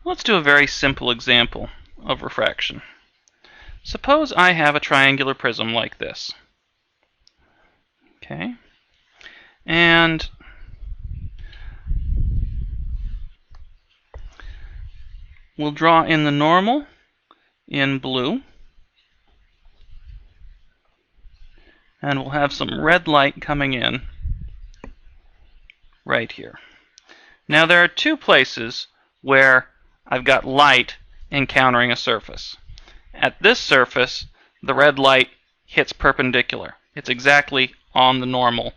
Let's do a very simple example of refraction. Suppose I have a triangular prism like this. Okay. And we'll draw in the normal in blue. And we'll have some red light coming in right here. Now there are two places where I've got light encountering a surface. At this surface, the red light hits perpendicular. It's exactly on the normal,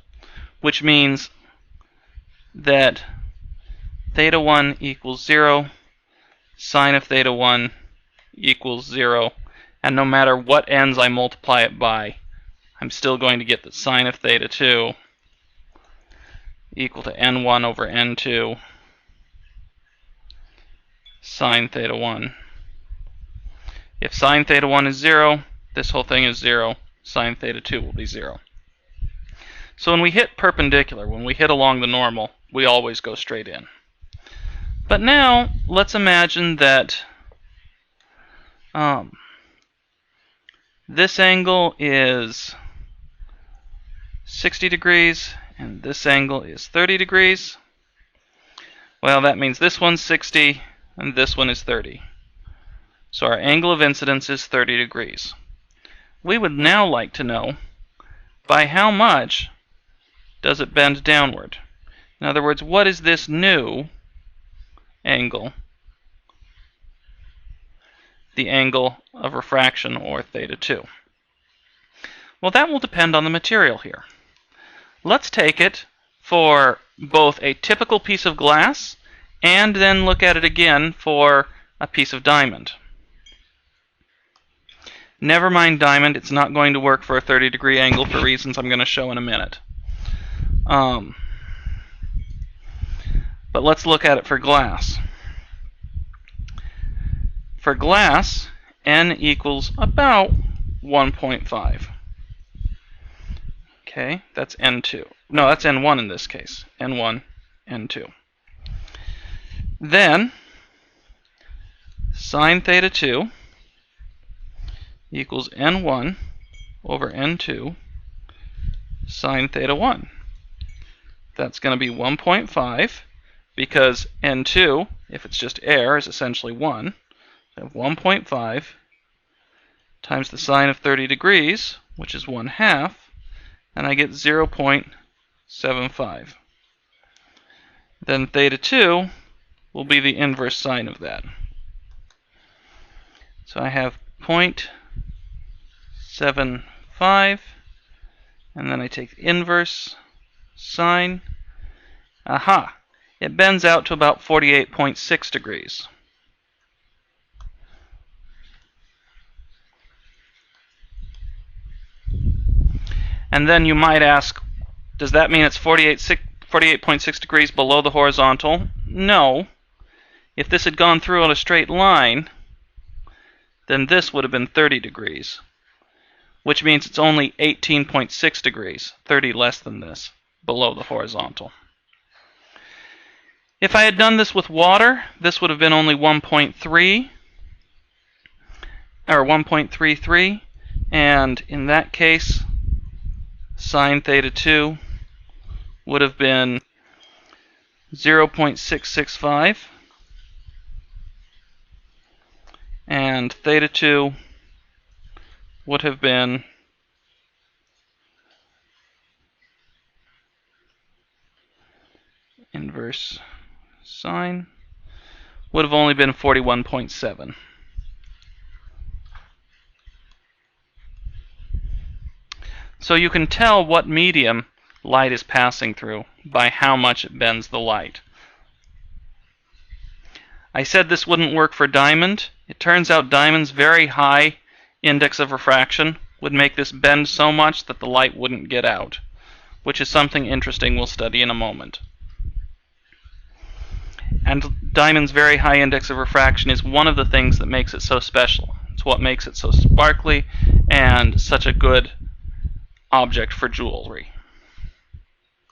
which means that theta 1 equals 0, sine of theta 1 equals 0, and no matter what ends I multiply it by, I'm still going to get that sine of theta 2 equal to n1 over n2 sine theta 1. If sine theta 1 is 0, this whole thing is 0. Sine theta 2 will be 0. So when we hit perpendicular, when we hit along the normal, we always go straight in. But now, let's imagine that this angle is 60 degrees, and this angle is 30 degrees. Well, that means this one's 60, and this one is 30. So our angle of incidence is 30 degrees. We would now like to know by how much does it bend downward. In other words, what is this new angle? The angle of refraction, or theta 2. Well, that will depend on the material here. Let's take it for both a typical piece of glass and then look at it again for a piece of diamond. Never mind diamond, it's not going to work for a 30-degree angle for reasons I'm going to show in a minute. But let's look at it for glass. For glass, n equals about 1.5. Okay, that's n2. No, that's n1 in this case. n1, n2. Then, sine theta 2 equals n1 over n2 sine theta 1. That's going to be 1.5 because n2, if it's just air, is essentially 1. So I have 1.5 times the sine of 30 degrees, which is 1/2, and I get 0.75. Then theta 2 will be the inverse sine of that. So I have 0.75, and then I take the inverse sine. Aha! It bends out to about 48.6 degrees. And then you might ask, does that mean it's 48.6 degrees below the horizontal? No. If this had gone through on a straight line, then this would have been 30 degrees, which means it's only 18.6 degrees, 30 less than this, below the horizontal. If I had done this with water, this would have been only 1.3, or 1.33, and in that case, sine theta 2 would have been 0.665, and theta 2 would have been inverse sine, would have only been 41.7. So you can tell what medium light is passing through by how much it bends the light. I said this wouldn't work for diamond. It turns out diamond's very high index of refraction would make this bend so much that the light wouldn't get out, which is something interesting we'll study in a moment. And diamond's very high index of refraction is one of the things that makes it so special. It's what makes it so sparkly and such a good object for jewelry.